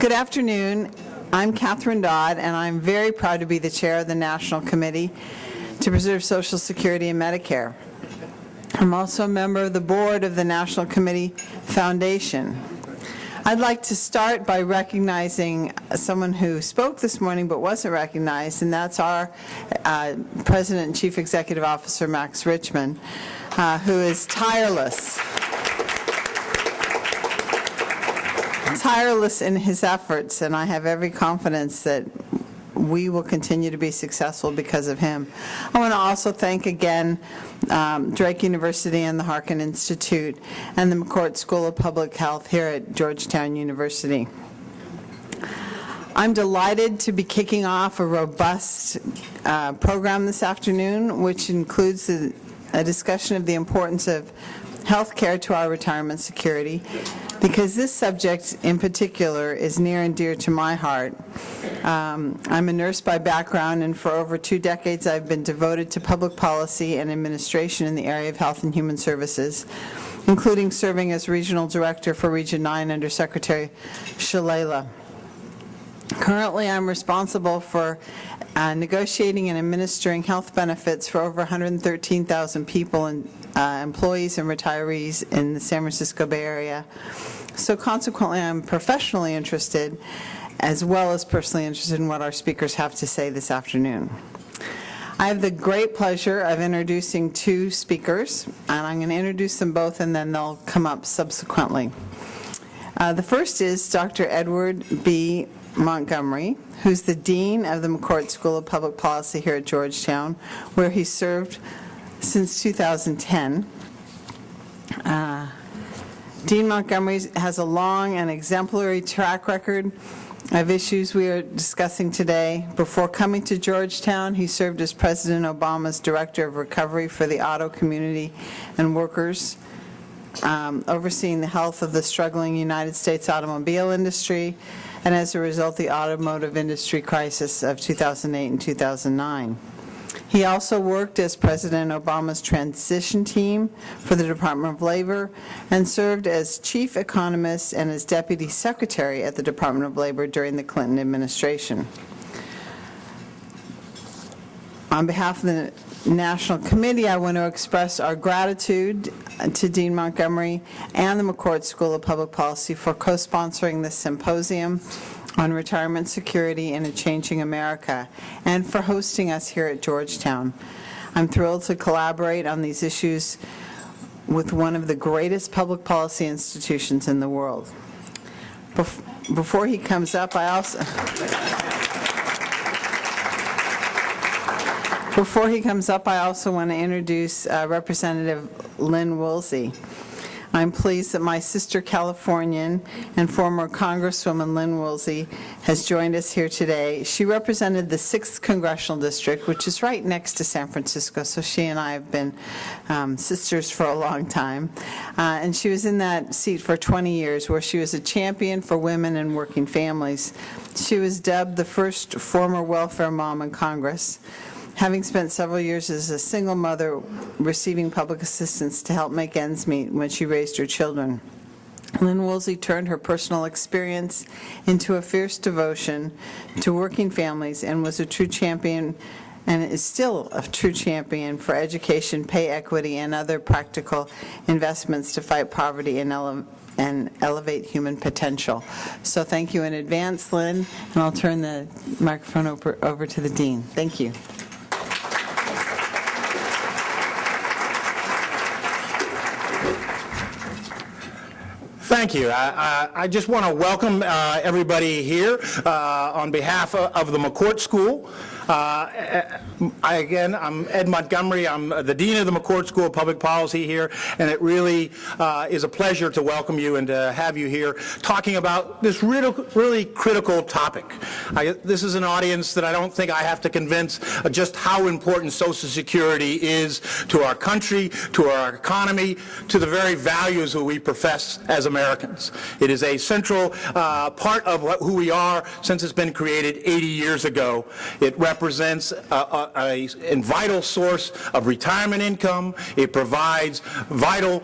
Good afternoon. I'm Catherine Dodd, and I'm very proud to be the chair of the National Committee to Preserve Social Security and Medicare. I'm also a member of the board of the National Committee Foundation. I'd like to start by recognizing someone who spoke this morning but wasn't recognized, and that's our President and Chief Executive Officer, Max Richmond, who is tireless in his efforts, and I have every confidence that we will continue to be successful because of him. I want to also thank again Drake University and the Harkin Institute and the McCourt School of Public Health here at Georgetown University. I'm delighted to be kicking off a robust program this afternoon, which includes a discussion of the importance of health care to our retirement security, because this subject in particular is near and dear to my heart. I'm a nurse by background, and for over 2 decades I've been devoted to public policy and administration in the area of health and human services, including serving as regional director for Region 9 under Secretary Shalala. Currently, I'm responsible for negotiating and administering health benefits for over 113,000 people and employees and retirees in the San Francisco Bay Area. So consequently, I'm professionally interested as well as personally interested in what our speakers have to say this afternoon. I have the great pleasure of introducing 2 speakers, and I'm going to introduce them both and then they'll come up subsequently. The first is Dr. Edward B. Montgomery, who's the Dean of the McCourt School of Public Policy here at Georgetown, where he served since 2010. Dean Montgomery has a long and exemplary track record of issues we are discussing today. Before coming to Georgetown, he served as President Obama's Director of Recovery for the auto community and workers, overseeing the health of the struggling United States automobile industry, and as a result, the automotive industry crisis of 2008 and 2009. He also worked as President Obama's transition team for the Department of Labor and served as chief economist and as deputy secretary at the Department of Labor during the Clinton administration. On behalf of the National Committee, I want to express our gratitude to Dean Montgomery and the McCourt School of Public Policy for co-sponsoring this symposium on retirement security in a changing America, and for hosting us here at Georgetown. I'm thrilled to collaborate on these issues with one of the greatest public policy institutions in the world. Before he comes up, I also want to introduce Representative Lynn Woolsey. I'm pleased that my sister Californian and former Congresswoman Lynn Woolsey has joined us here today. She represented the 6th Congressional District, which is right next to San Francisco, so she and I have been sisters for a long time. And she was in that seat for 20 years, where she was a champion for women and working families. She was dubbed the first former welfare mom in Congress, having spent several years as a single mother receiving public assistance to help make ends meet when she raised her children. Lynn Woolsey turned her personal experience into a fierce devotion to working families and was a true champion, and is still a true champion for education, pay equity, and other practical investments to fight poverty and elevate human potential. So thank you in advance, Lynn, and I'll turn the microphone over to the Dean. Thank you. Thank you. I just want to welcome everybody here on behalf of the McCourt School. Again, I'm Ed Montgomery. I'm the Dean of the McCourt School of Public Policy here, and it really is a pleasure to welcome you and to have you here talking about this really critical topic. This is an audience that I don't think I have to convince just how important Social Security is to our country, to our economy, to the very values that we profess as Americans. It is a central part of who we are since it's been created 80 years ago. It represents a vital source of retirement income. It provides vital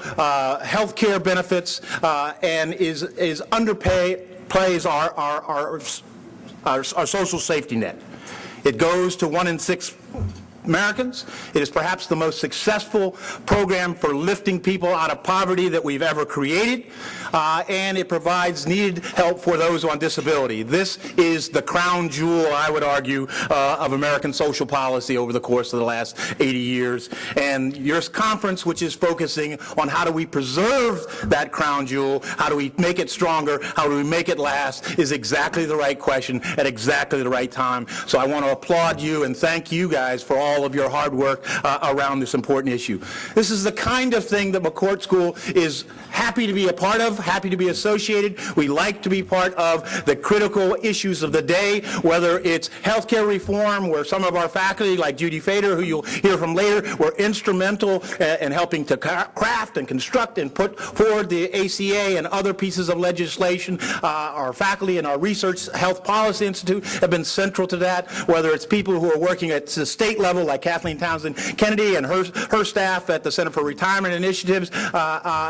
health care benefits and is underpaid plays our social safety net. It goes to 1 in 6 Americans. It is perhaps the most successful program for lifting people out of poverty that we've ever created, and it provides needed help for those on disability. This is the crown jewel, I would argue, of American social policy over the course of the last 80 years. And your conference, which is focusing on how do we preserve that crown jewel, how do we make it stronger, how do we make it last, is exactly the right question at exactly the right time. So I want to applaud you and thank you guys for all of your hard work around this important issue. This is the kind of thing that McCourt School is happy to be a part of, happy to be associated. We like to be part of the critical issues of the day, whether it's healthcare reform, where some of our faculty, like Judy Fader, who you'll hear from later, were instrumental in helping to craft and construct and put forward the ACA and other pieces of legislation. Our faculty and our Research Health Policy Institute have been central to that, whether it's people who are working at the state level, like Kathleen Townsend Kennedy and her staff at the Center for Retirement Initiatives.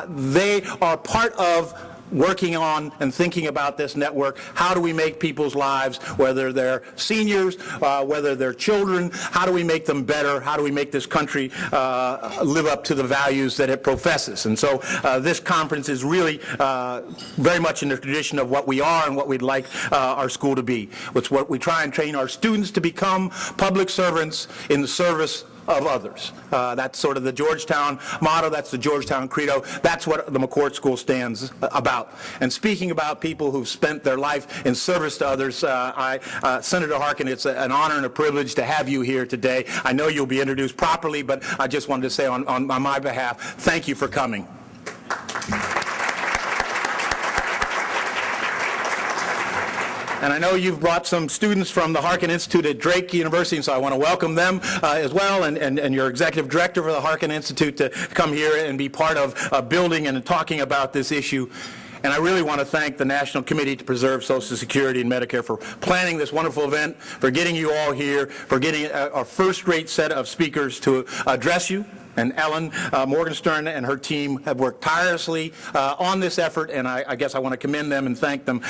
They are part of working on and thinking about this network. How do we make people's lives, whether they're seniors, whether they're children, how do we make them better? How do we make this country live up to the values that it professes? And so this conference is really very much in the tradition of what we are and what we'd like our school to be. It's what we try and train our students to become: public servants in the service of others. That's sort of the Georgetown motto. That's the Georgetown credo. That's what the McCourt School stands about. And speaking about people who've spent their life in service to others, Senator Harkin, it's an honor and a privilege to have you here today. I know you'll be introduced properly, but I just wanted to say on my behalf, thank you for coming. And I know you've brought some students from the Harkin Institute at Drake University, and so I want to welcome them as well, and your executive director for the Harkin Institute to come here and be part of building and talking about this issue. And I really want to thank the National Committee to Preserve Social Security and Medicare for planning this wonderful event, for getting you all here, for getting a first-rate set of speakers to address you. And Ellen Morgenstern and her team have worked tirelessly on this effort, and I guess I want to commend them and thank them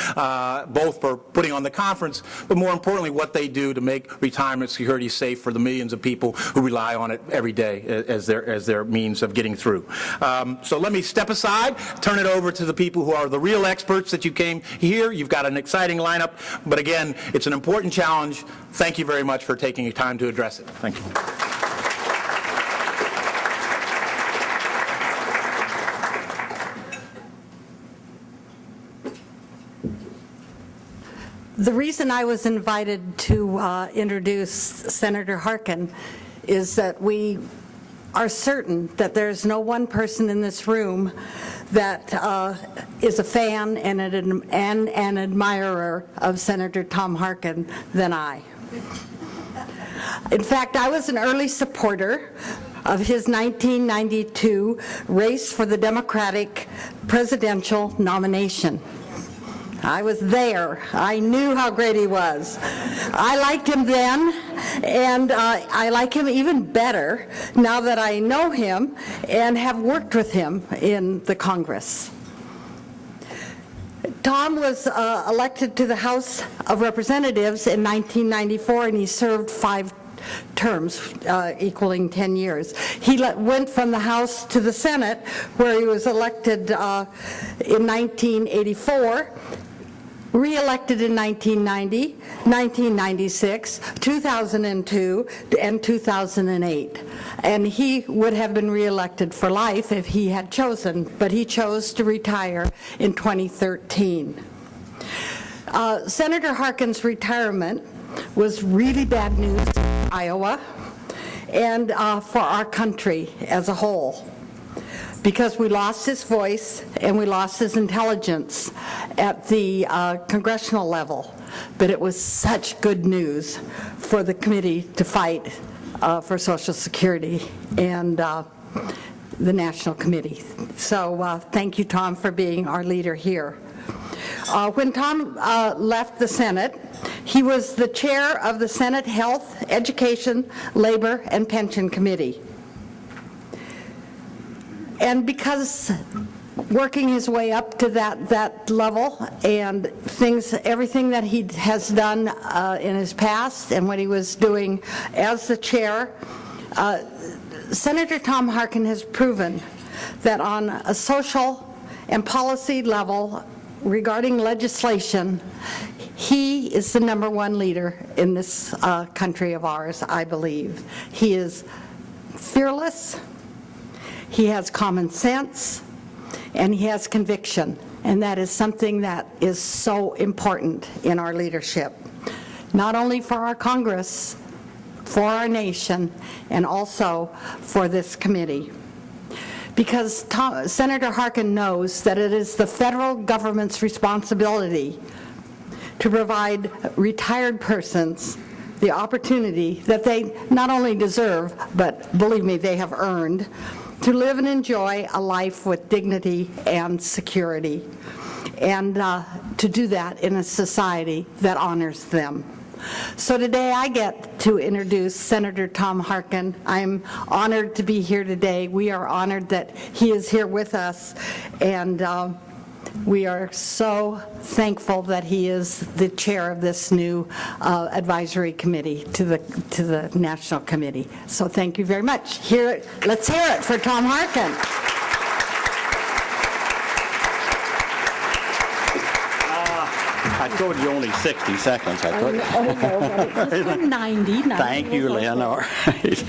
both for putting on the conference, but more importantly, what they do to make retirement security safe for the millions of people who rely on it every day as their means of getting through. So let me step aside, turn it over to the people who are the real experts that you came here. You've got an exciting lineup, but again, it's an important challenge. Thank you very much for taking your time to address it. Thank you. The reason I was invited to introduce Senator Harkin is that we are certain that there's no one person in this room that is a fan and an admirer of Senator Tom Harkin than I. In fact, I was an early supporter of his 1992 race for the Democratic presidential nomination. I was there. I knew how great he was. I liked him then, and I like him even better now that I know him and have worked with him in the Congress. Tom was elected to the House of Representatives in 1994, and he served 5 terms, equaling 10 years. He went from the House to the Senate, where he was elected in 1984, re-elected in 1990, 1996, 2002, and 2008. And he would have been re-elected for life if he had chosen, but he chose to retire in 2013. Senator Harkin's retirement was really bad news for Iowa and for our country as a whole, because we lost his voice and we lost his intelligence at the congressional level. But it was such good news for the committee to fight for Social Security and the National Committee. So thank you, Tom, for being our leader here. When Tom left the Senate, he was the chair of the Senate Health, Education, Labor, and Pension Committee. And because working his way up to that level, and everything that he has done in his past and what he was doing as the chair, Senator Tom Harkin has proven that on a social and policy level regarding legislation, he is the #1 leader in this country of ours, I believe. He is fearless, he has common sense, and he has conviction, and that is something that is so important in our leadership, not only for our Congress, for our nation, and also for this committee. Because Senator Harkin knows that it is the federal government's responsibility to provide retired persons the opportunity that they not only deserve, but believe me, they have earned, to live and enjoy a life with dignity and security, and to do that in a society that honors them. So today I get to introduce Senator Tom Harkin. I'm honored to be here today. We are honored that he is here with us, and we are so thankful that he is the chair of this new advisory committee to the National Committee. So thank you very much. Let's hear it for Tom Harkin. I told you only 60 seconds. I thought. It's been 90. Thank you, Lynn. All right.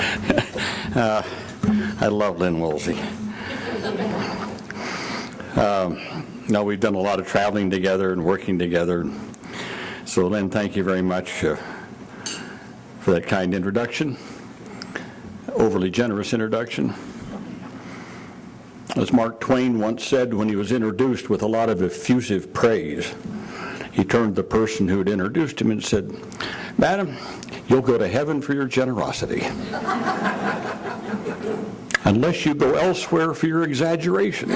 I love Lynn Woolsey. No, we've done a lot of traveling together and working together. So, Lynn, thank you very much for that kind introduction, overly generous introduction. As Mark Twain once said when he was introduced with a lot of effusive praise, he turned to the person who had introduced him and said, "Madam, you'll go to heaven for your generosity, unless you go elsewhere for your exaggeration."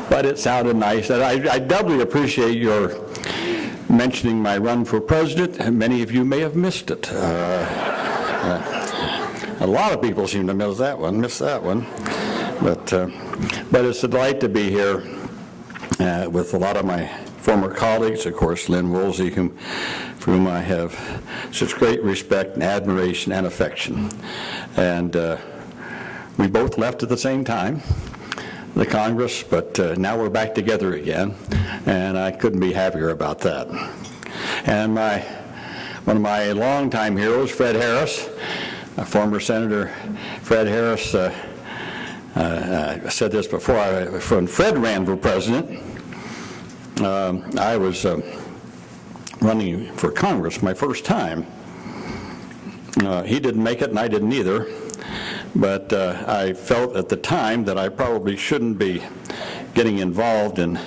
But it sounded nice. And I doubly appreciate your mentioning my run for president, and many of you may have missed it. A lot of people seem to miss that one. But it's a delight to be here with a lot of my former colleagues, of course, Lynn Woolsey, for whom I have such great respect and admiration and affection. And we both left at the same time, the Congress, but now we're back together again, and I couldn't be happier about that. And one of my longtime heroes, Fred Harris, former Senator Fred Harris, I said this before, when Fred ran for president, I was running for Congress my first time. He didn't make it and I didn't either, but I felt at the time that I probably shouldn't be getting involved in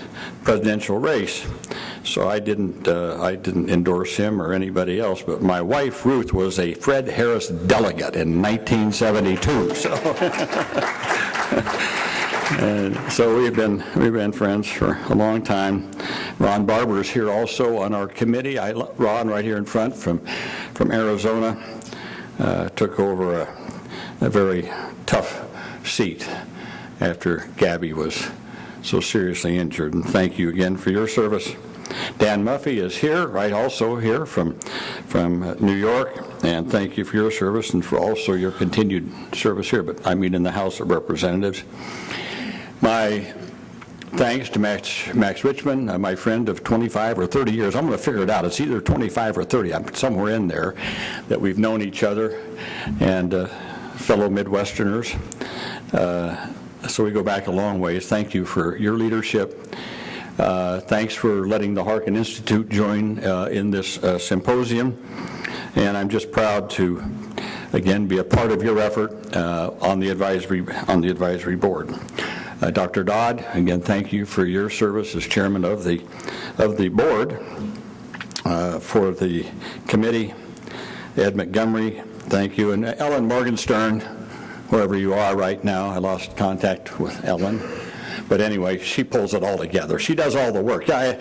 presidential race, so I didn't endorse him or anybody else. But my wife Ruth was a Fred Harris delegate in 1972, so and so we've been friends for a long time. Ron Barber is here also on our committee. Ron, right here in front, from Arizona, took over a very tough seat after Gabby was so seriously injured. And thank you again for your service. Dan Muffey is here, also here from New York, and thank you for your service and for also your continued service here, but I mean in the House of Representatives. My thanks to Max Richmond, my friend of 25 or 30 years. I'm going to figure it out. It's either 25 or 30. I'm somewhere in there that we've known each other, and fellow Midwesterners. So we go back a long ways. Thank you for your leadership. Thanks for letting the Harkin Institute join in this symposium. And I'm just proud to, again, be a part of your effort on the advisory board. Dr. Dodd, again, thank you for your service as chairman of the board. For the committee, Ed Montgomery, thank you. And Ellen Morgenstern, wherever you are right now, I lost contact with Ellen. But anyway, she pulls it all together. She does all the work. I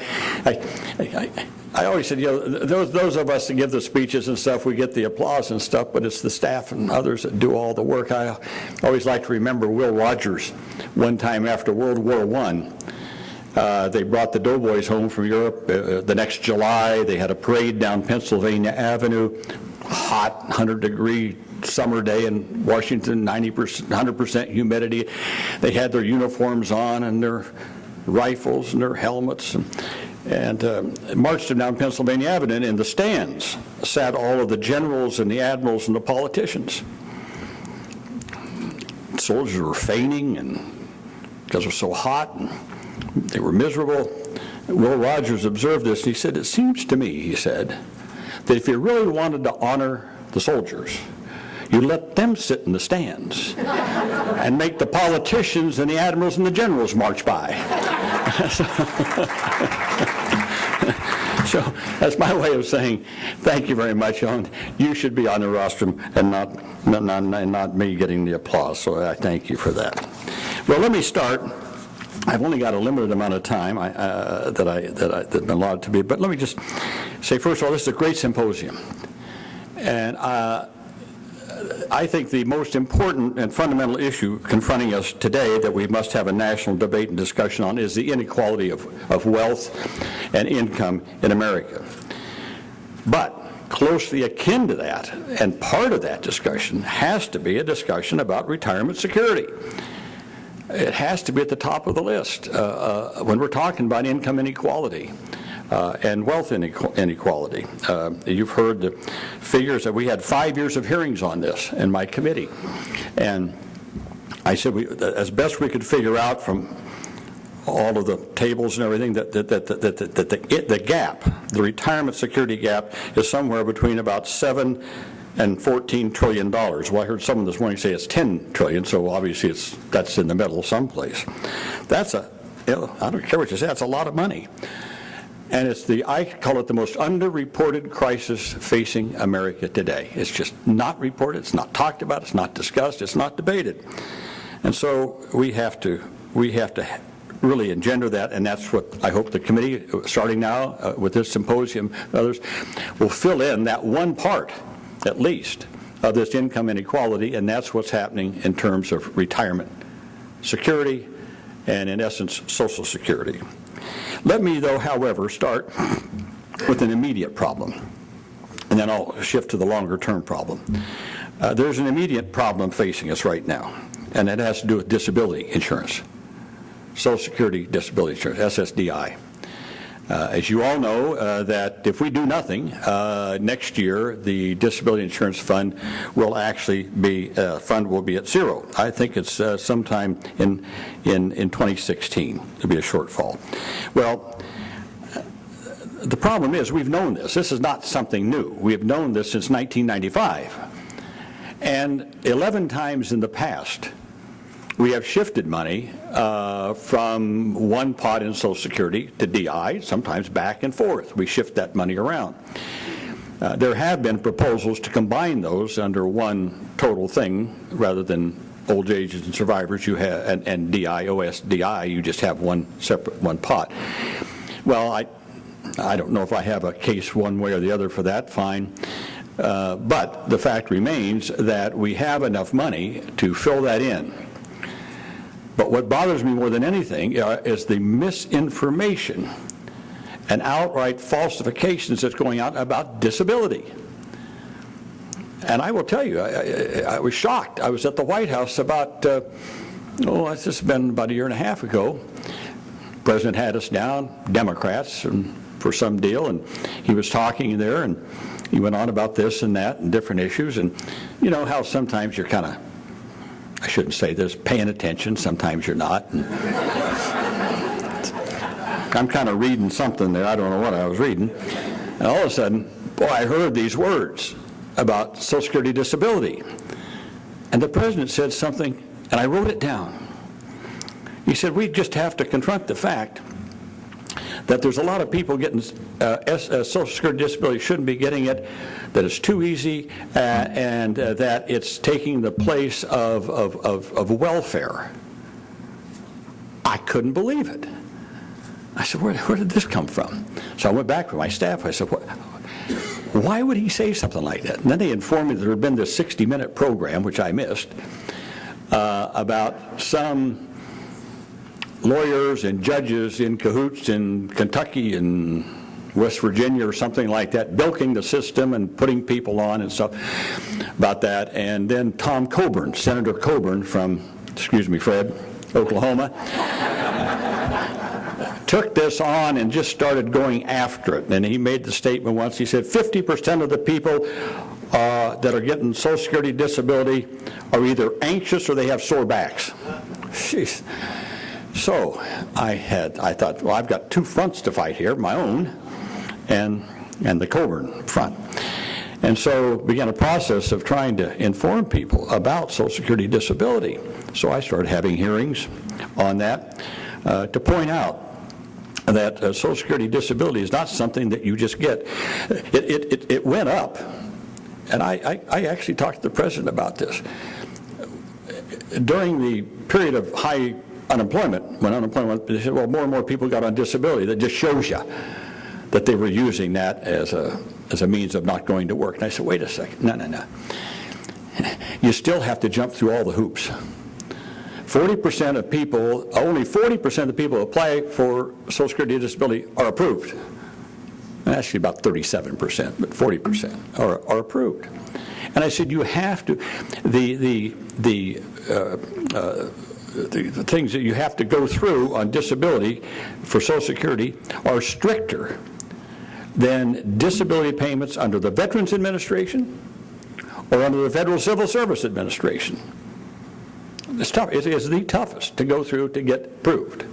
always said, those of us that give the speeches and stuff, we get the applause and stuff, but it's the staff and others that do all the work. I always like to remember Will Rogers. One time after World War I, they brought the doughboys home from Europe. The next July, they had a parade down Pennsylvania Avenue, hot, 100-degree summer day in Washington, 100% humidity. They had their uniforms on and their rifles and their helmets, and marched them down Pennsylvania Avenue. And in the stands sat all of the generals and the admirals and the politicians. Soldiers were fainting and because it was so hot, and they were miserable. Will Rogers observed this, and he said, "It seems to me," he said, "that if you really wanted to honor the soldiers, you let them sit in the stands and make the politicians and the admirals and the generals march by." So that's my way of saying thank you very much, Ellen. You should be on the rostrum and not me getting the applause. So I thank you for that. Well, let me start. I've only got a limited amount of time that's been allotted to me, but let me just say, first of all, this is a great symposium. And I think the most important and fundamental issue confronting us today that we must have a national debate and discussion on is the inequality of wealth and income in America. But closely akin to that, and part of that discussion has to be a discussion about retirement security. It has to be at the top of the list when we're talking about income inequality and wealth inequality. You've heard the figures that we had 5 years of hearings on this in my committee. And I said, as best we could figure out from all of the tables and everything, that the gap, the retirement security gap, is somewhere between about $7 and $14 trillion. Well, I heard someone this morning say it's 10 trillion, so obviously that's in the middle someplace. That's I don't care what you say, that's a lot of money. And I call it the most underreported crisis facing America today. It's just not reported, it's not talked about, it's not discussed, it's not debated. And so we have to really engender that, and that's what I hope the committee, starting now with this symposium and others, will fill in that one part, at least, of this income inequality, and that's what's happening in terms of retirement security and, in essence, Social Security. Let me, though, however, start with an immediate problem, and then I'll shift to the longer-term problem. There's an immediate problem facing us right now, and it has to do with disability insurance, Social Security Disability Insurance, SSDI. As you all know, that if we do nothing, next year the Disability Insurance Fund will actually be at zero. I think it's sometime in 2016. There'll be a shortfall. Well, the problem is we've known this. This is not something new. We have known this since 1995. And 11 times in the past, we have shifted money from one pot in Social Security to DI, sometimes back and forth. We shift that money around. There have been proposals to combine those under one total thing rather than old ages and survivors you have, and DI, OSDI, you just have one pot. Well, I don't know if I have a case one way or the other for that, fine. But the fact remains that we have enough money to fill that in. But what bothers me more than anything is the misinformation and outright falsifications that's going out about disability. And I will tell you, I was shocked. I was at the White House about, it's just been about a year and a half ago. The President had us down, Democrats, for some deal, and he was talking there, and he went on about this and that and different issues. And you know how sometimes you're kind of, I shouldn't say this, paying attention, sometimes you're not. And I'm kind of reading something there, I don't know what I was reading. And all of a sudden, boy, I heard these words about Social Security disability. And the President said something, and I wrote it down. He said, we just have to confront the fact that there's a lot of people getting Social Security disability shouldn't be getting it, that it's too easy, and that it's taking the place of welfare. I couldn't believe it. I said, where did this come from? So I went back to my staff. I said, why would he say something like that? And then they informed me that there had been this 60-minute program, which I missed, about some lawyers and judges in cahoots in Kentucky and West Virginia or something like that, bilking the system and putting people on and stuff about that. And then Tom Coburn, Senator Coburn from, Fred, Oklahoma, took this on and just started going after it. And he made the statement once, he said, 50% of the people that are getting Social Security disability are either anxious or they have sore backs. Jeez. So I thought, well, I've got two fronts to fight here, my own and the Coburn front. And so began a process of trying to inform people about Social Security disability. So I started having hearings on that to point out that Social Security disability is not something that you just get. It went up, and I actually talked to the president about this. During the period of high unemployment, when unemployment, they said, well, more and more people got on disability. That just shows you that they were using that as a means of not going to work. And I said, wait a second, no. You still have to jump through all the hoops. 40% of people, only 40% of the people who apply for Social Security disability are approved. And actually about 37%, but 40% are approved. And I said, you have to, the things that you have to go through on disability for Social Security are stricter than disability payments under the Veterans Administration or under the Federal Civil Service Administration. It's tough. It is the toughest to go through to get approved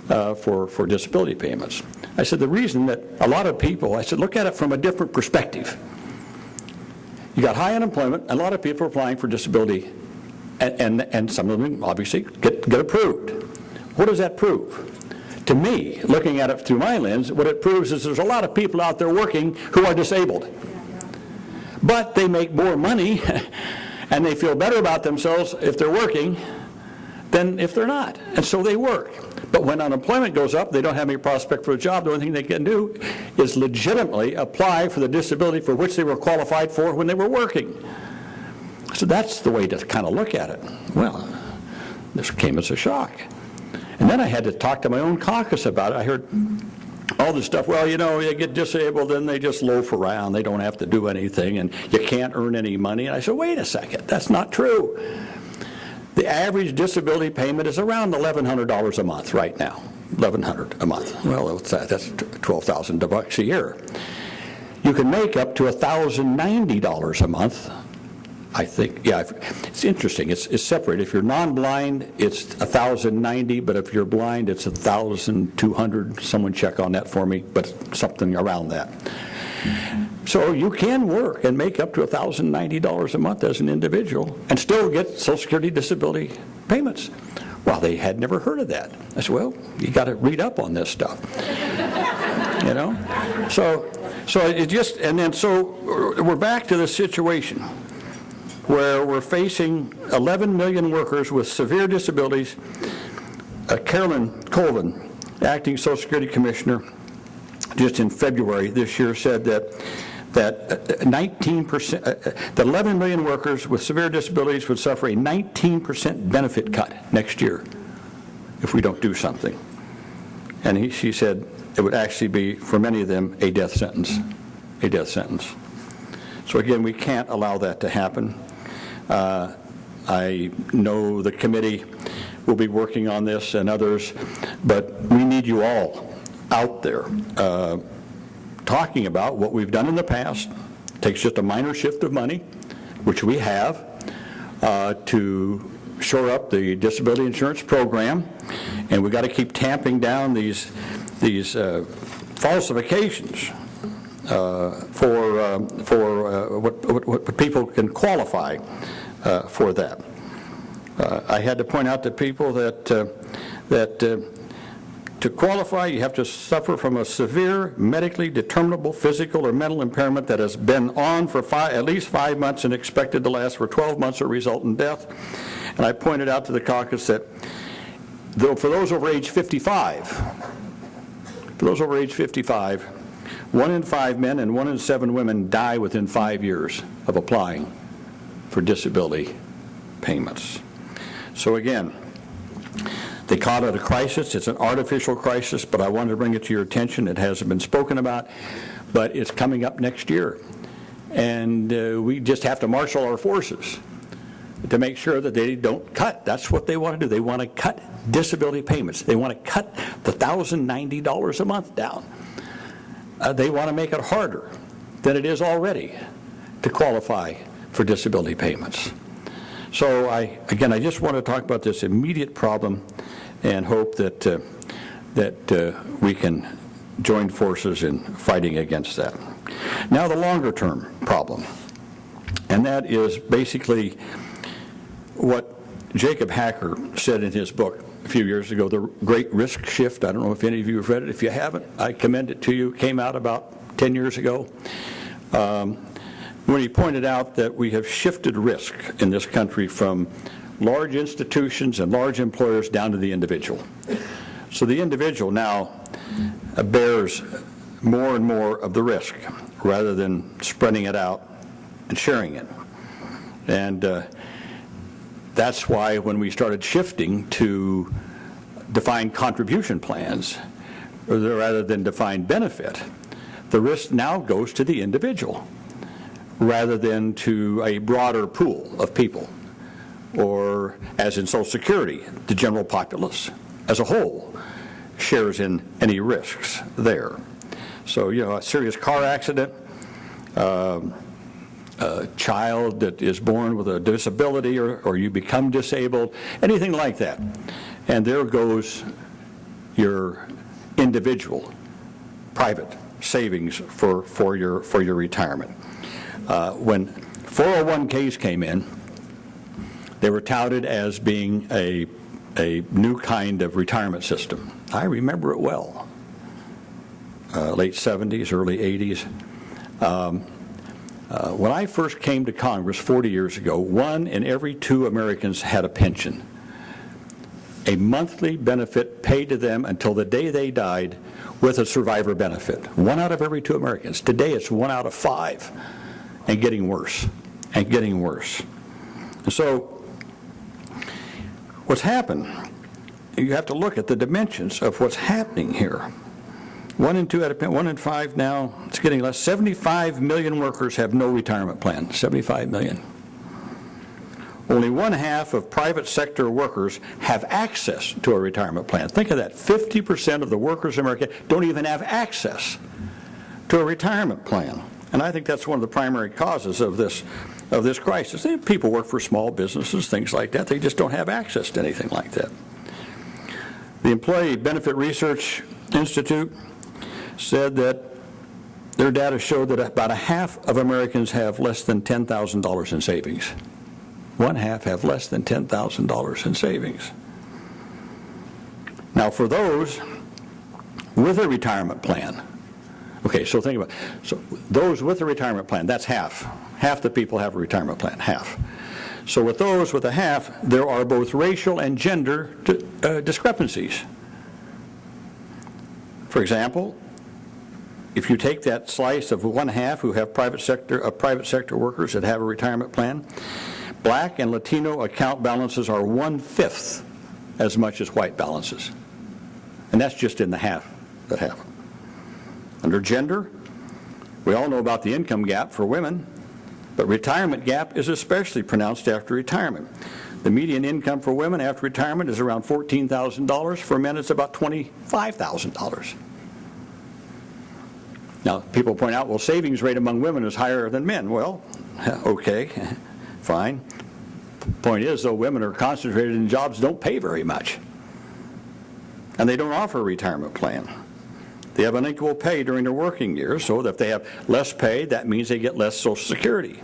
for disability payments. I said the reason that a lot of people, I said, look at it from a different perspective. You got high unemployment, and a lot of people are applying for disability, and some of them obviously get approved. What does that prove? To me, looking at it through my lens, what it proves is there's a lot of people out there working who are disabled. But they make more money and they feel better about themselves if they're working than if they're not. And so they work. But when unemployment goes up, they don't have any prospect for a job. The only thing they can do is legitimately apply for the disability for which they were qualified for when they were working. So that's the way to kind of look at it. Well, this came as a shock. And then I had to talk to my own caucus about it. I heard all this stuff, well, you know, they get disabled and they just loaf around. They don't have to do anything, and you can't earn any money. And I said, wait a second, that's not true. The average disability payment is around $1,100 a month right now. $1,100 a month. Well, that's $12,000 a year. You can make up to $1,090 a month. I think, yeah, it's interesting. It's separate. If you're non-blind, it's $1,090, but if you're blind, it's $1,200. Someone check on that for me, but something around that. So you can work and make up to $1,090 a month as an individual and still get Social Security disability payments. Well, they had never heard of that. I said, well, you got to read up on this stuff. You know? So it just, and then so we're back to the situation where we're facing 11 million workers with severe disabilities. Carolyn Colvin, acting Social Security Commissioner, just in February this year said that 19%, that 11 million workers with severe disabilities would suffer a 19% benefit cut next year if we don't do something. And she said it would actually be, for many of them, a death sentence. A death sentence. So again, we can't allow that to happen. I know the committee will be working on this and others, but we need you all out there talking about what we've done in the past. It takes just a minor shift of money, which we have, to shore up the disability insurance program, and we've got to keep tamping down these falsifications for what people can qualify for that. I had to point out to people that to qualify, you have to suffer from a severe, medically determinable physical or mental impairment that has been on for at least 5 months and expected to last for 12 months or result in death. And I pointed out to the caucus that though for those over age 55, 1 in 5 men and 1 in 7 women die within 5 years of applying for disability payments. So again, they call it a crisis. It's an artificial crisis, but I wanted to bring it to your attention. It hasn't been spoken about, but it's coming up next year. And we just have to marshal our forces to make sure that they don't cut. That's what they want to do. They want to cut disability payments. They want to cut the $1,090 a month down. They want to make it harder than it is already to qualify for disability payments. So I just want to talk about this immediate problem and hope that we can join forces in fighting against that. Now the longer term problem, and that is basically what Jacob Hacker said in his book a few years ago, The Great Risk Shift. I don't know if any of you have read it. If you haven't, I commend it to you. It came out about 10 years ago. When he pointed out that we have shifted risk in this country from large institutions and large employers down to the individual. So the individual now bears more and more of the risk rather than spreading it out and sharing it. And that's why when we started shifting to defined contribution plans rather than defined benefit, the risk now goes to the individual rather than to a broader pool of people, or as in Social Security, the general populace as a whole shares in any risks there. So, a serious car accident, a child that is born with a disability, or you become disabled, anything like that. And there goes your individual private savings for your retirement. When 401ks came in, they were touted as being a new kind of retirement system. I remember it well. Late 70s, early 80s. When I first came to Congress 40 years ago, 1 in every 2 Americans had a pension, a monthly benefit paid to them until the day they died with a survivor benefit. 1 out of every 2 Americans. Today it's 1 out of 5, and getting worse, and getting worse. So what's happened, you have to look at the dimensions of what's happening here. 1 in 2 had a pension, 1 in 5 now, it's getting less. 75 million workers have no retirement plan, 75 million. Only 1/2 of private sector workers have access to a retirement plan. Think of that, 50% of the workers in America don't even have access to a retirement plan. And I think that's one of the primary causes of this crisis. People work for small businesses, things like that. They just don't have access to anything like that. The Employee Benefit Research Institute said that their data showed that about 1/2 of Americans have less than $10,000 in savings. 1/2 have less than $10,000 in savings. Now, for those with a retirement plan, okay, so think about it. So those with a retirement plan, that's half. Half the people have a retirement plan, half. So with those with a half, there are both racial and gender discrepancies. For example, if you take that slice of 1/2 who have private sector workers that have a retirement plan, Black and Latino account balances are 1/5 as much as white balances. And that's just in the half that have them. Under gender, we all know about the income gap for women, but retirement gap is especially pronounced after retirement. The median income for women after retirement is around $14,000. For men, it's about $25,000. Now, people point out, well, savings rate among women is higher than men. Well, okay, fine. Point is, though, women are concentrated in jobs that don't pay very much. And they don't offer a retirement plan. They have unequal pay during their working years, so that if they have less pay, that means they get less Social Security.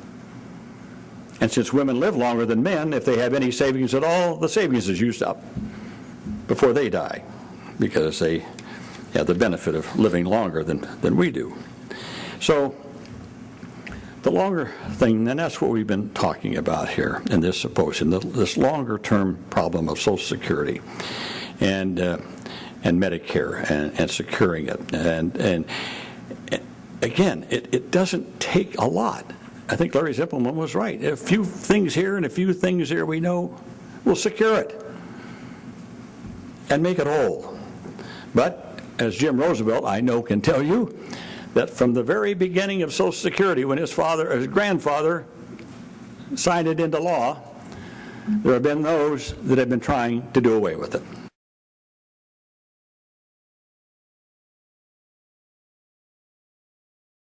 And since women live longer than men, if they have any savings at all, the savings is used up before they die, because they have the benefit of living longer than we do. So the longer thing, and that's what we've been talking about here in this symposium, this longer-term problem of Social Security. and Medicare and securing it. And again, it doesn't take a lot. I think Larry Zippelman was right. A few things here and a few things there we know will secure it and make it whole. But as Jim Roosevelt, I know, can tell you, that from the very beginning of Social Security, when his grandfather signed it into law, there have been those that have been trying to do away with it.